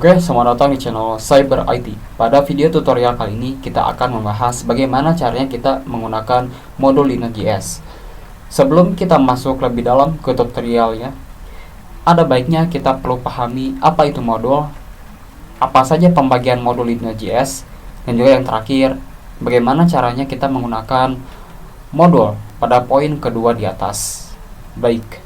Oke, selamat datang di channel Cyber IT. Pada video tutorial kali ini kita akan membahas bagaimana caranya kita menggunakan modul Linux.js. Sebelum kita masuk lebih dalam ke tutorialnya, ada baiknya kita perlu pahami apa itu modul, apa saja pembagian modul Linux.js, dan juga yang terakhir, bagaimana caranya kita menggunakan modul pada poin kedua di atas. Baik,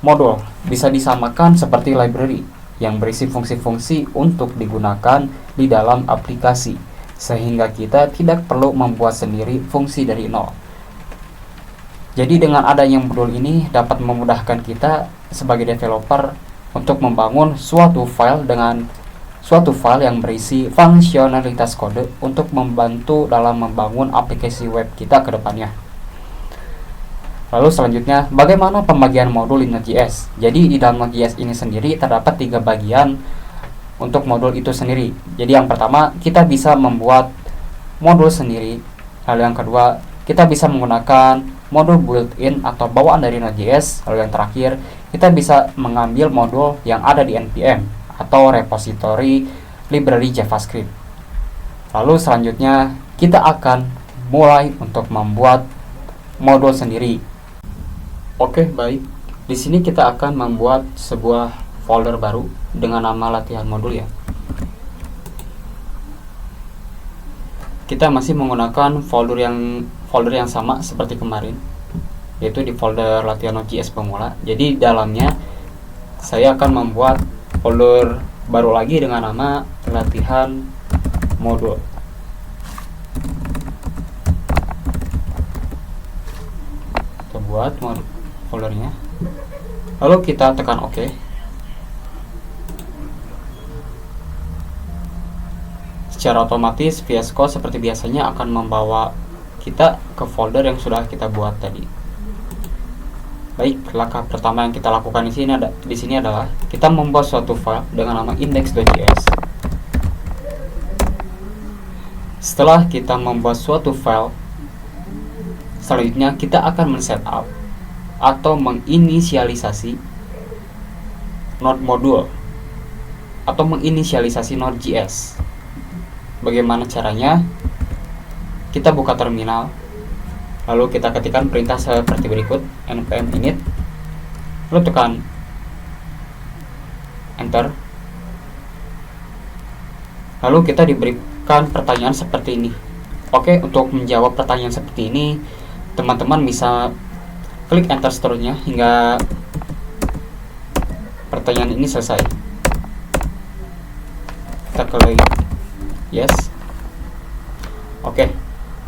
modul bisa disamakan seperti library yang berisi fungsi-fungsi untuk digunakan di dalam aplikasi, sehingga kita tidak perlu membuat sendiri fungsi dari nol. Jadi dengan adanya modul ini dapat memudahkan kita sebagai developer untuk membangun suatu file yang berisi fungsionalitas kode untuk membantu dalam membangun aplikasi web kita ke depannya. Lalu selanjutnya, bagaimana pembagian modul Linux.js? Jadi di dalam Linux.js ini sendiri terdapat 3 bagian untuk modul itu sendiri. Jadi yang pertama, kita bisa membuat modul sendiri. Lalu yang kedua, kita bisa menggunakan modul built-in atau bawaan dari Linux.js. Lalu yang terakhir, kita bisa mengambil modul yang ada di npm atau repository library JavaScript. Lalu selanjutnya, kita akan mulai untuk membuat modul sendiri. Oke, baik. Di sini kita akan membuat sebuah folder baru dengan nama latihan modul ya. Kita masih menggunakan folder yang sama seperti kemarin, yaitu di folder latihan Node.js pemula. Jadi di dalamnya saya akan membuat folder baru lagi dengan nama latihan modul. Kita buat foldernya, lalu kita tekan OK. Secara otomatis VS Code seperti biasanya akan membawa kita ke folder yang sudah kita buat tadi. Baik, langkah pertama yang kita lakukan di sini adalah kita membuat suatu file dengan nama index.js. Setelah kita membuat suatu file, selanjutnya kita akan men-setup atau menginisialisasi node modul atau menginisialisasi Node.js. Bagaimana caranya? Kita buka terminal, lalu kita ketikkan perintah seperti berikut, npm init, lalu tekan enter. Lalu kita diberikan pertanyaan seperti ini. Oke, untuk menjawab pertanyaan seperti ini, teman-teman bisa klik enter seterusnya hingga pertanyaan ini selesai. Kita klik yes. Oke,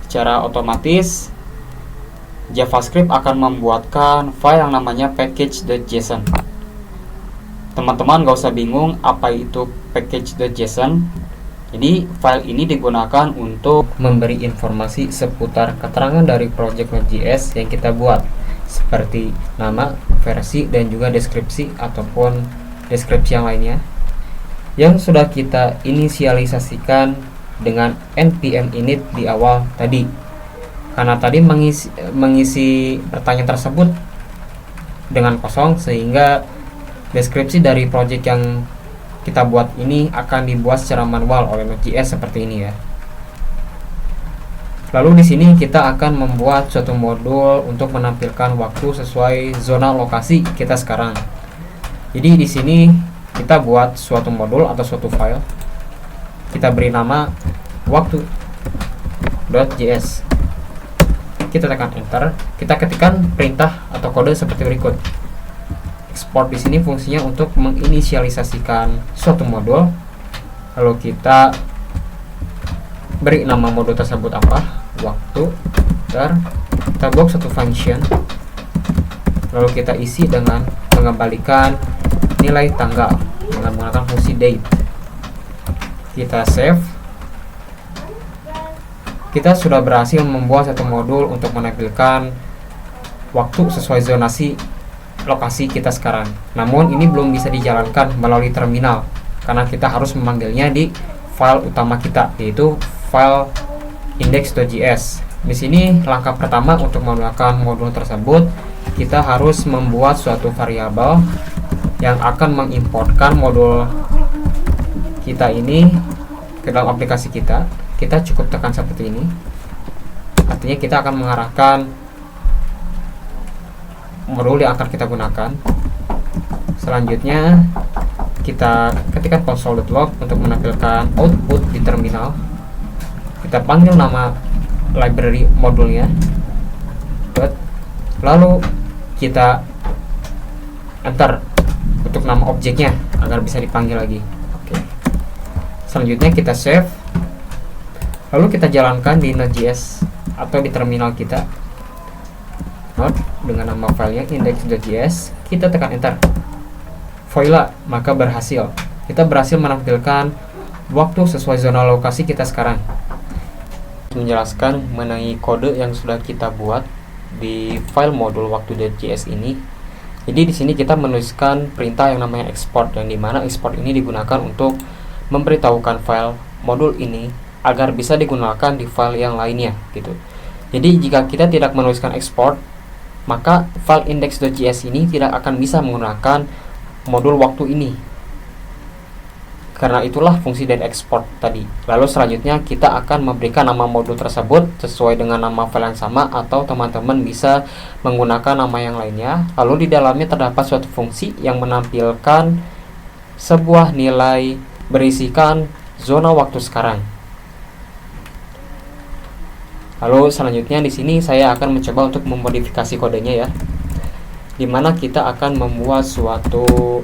secara otomatis JavaScript akan membuatkan file yang namanya package.json. Teman-teman gak usah bingung apa itu package.json. Jadi file ini digunakan untuk memberi informasi seputar keterangan dari project Node.js yang kita buat, seperti nama, versi, dan juga deskripsi ataupun deskripsi yang lainnya yang sudah kita inisialisasikan dengan npm init di awal tadi. Karena tadi mengisi pertanyaan tersebut dengan kosong, sehingga deskripsi dari project yang kita buat ini akan dibuat secara manual oleh Node.js seperti ini ya. Lalu di sini kita akan membuat suatu modul untuk menampilkan waktu sesuai zona lokasi kita sekarang. Jadi di sini kita buat suatu modul atau suatu file. Kita beri nama waktu.js. Kita tekan enter. Kita ketikkan perintah atau kode seperti berikut. Export di sini fungsinya untuk menginisialisasikan suatu modul. Lalu kita beri nama modul tersebut apa? Waktu. Kita buat suatu function, lalu kita isi dengan mengembalikan nilai tanggal dengan menggunakan fungsi date. Kita save. Kita sudah berhasil membuat satu modul untuk menampilkan waktu sesuai zonasi lokasi kita sekarang. Namun ini belum bisa dijalankan melalui terminal karena kita harus memanggilnya di file utama kita, yaitu file index.js. Di sini langkah pertama untuk menggunakan modul tersebut, kita harus membuat suatu variabel yang akan mengimportkan modul kita ini ke dalam aplikasi kita. Kita cukup tekan seperti ini. Artinya kita akan mengarahkan modul yang akan kita gunakan. Selanjutnya kita ketikkan console.log untuk menampilkan output di terminal. Kita panggil nama library modulnya, lalu kita enter untuk nama objeknya agar bisa dipanggil lagi. Oke. Selanjutnya kita save, lalu kita jalankan di Node.js atau di terminal kita. Node dengan nama filenya index.js, kita tekan enter. Voila, maka berhasil. Kita berhasil menampilkan waktu sesuai zona lokasi kita sekarang. Menjelaskan mengenai kode yang sudah kita buat di file modul waktu.js ini. Jadi di sini kita menuliskan perintah yang namanya export, yang dimana export ini digunakan untuk memberitahukan file modul ini agar bisa digunakan di file yang lainnya gitu. Jadi jika kita tidak menuliskan export, maka file index.js ini tidak akan bisa menggunakan modul waktu ini. Karena itulah fungsi dari export tadi. Lalu selanjutnya kita akan memberikan nama modul tersebut sesuai dengan nama file yang sama, atau teman-teman bisa menggunakan nama yang lainnya. Lalu di dalamnya terdapat suatu fungsi yang menampilkan sebuah nilai berisikan zona waktu sekarang. Lalu selanjutnya di sini saya akan mencoba untuk memodifikasi kodenya ya. Dimana kita akan membuat suatu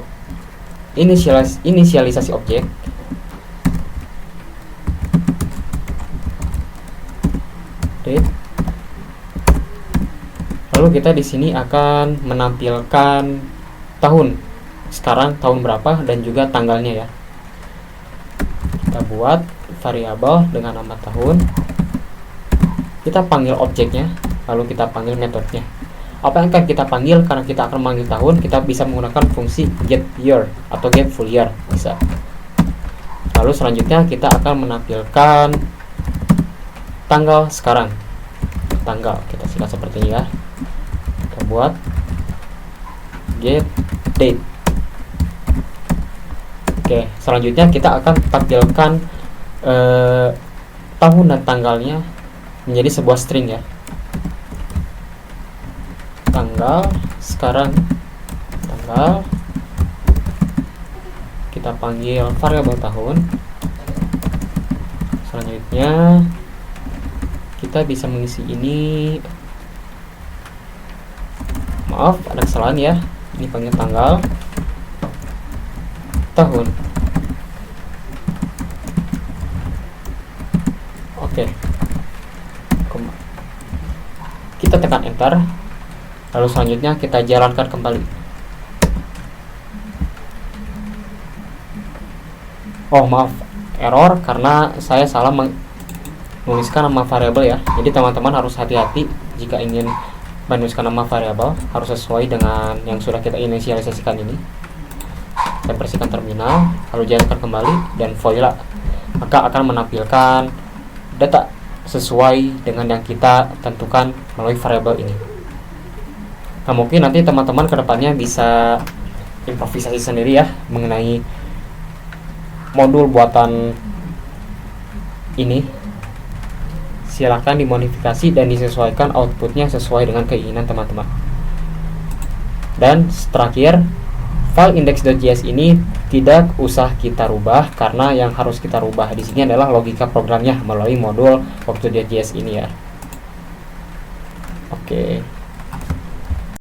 inisialisasi objek. Lalu kita di sini akan menampilkan tahun. Sekarang tahun berapa dan juga tanggalnya ya. Kita buat variabel dengan nama tahun. Kita panggil objeknya, lalu kita panggil metodenya. Apa yang akan kita panggil? Karena kita akan memanggil tahun, kita bisa menggunakan fungsi get year atau get full year, bisa. Lalu selanjutnya kita akan menampilkan tanggal sekarang. Tanggal kita sikat seperti ini ya. Kita buat get date. Oke, selanjutnya kita akan tampilkan tahun dan tanggalnya menjadi sebuah string ya. Tanggal sekarang, tanggal, kita panggil variabel tahun. Selanjutnya kita bisa mengisi ini, maaf ada kesalahan ya, ini panggil tanggal, tahun. Oke, kita tekan enter. Lalu selanjutnya kita jalankan kembali. Oh maaf, error karena saya salah menuliskan nama variabel ya. Jadi teman-teman harus hati-hati jika ingin menuliskan nama variabel, harus sesuai dengan yang sudah kita inisialisasikan ini. Saya bersihkan terminal, lalu jalankan kembali, dan voila, maka akan menampilkan data sesuai dengan yang kita tentukan melalui variabel ini. Nah, mungkin nanti teman-teman kedepannya bisa improvisasi sendiri ya mengenai modul buatan ini. Silakan dimodifikasi dan disesuaikan outputnya sesuai dengan keinginan teman-teman. Dan terakhir, file index.js ini tidak usah kita rubah, karena yang harus kita rubah di sini adalah logika programnya melalui modul waktu.js ini ya. Oke.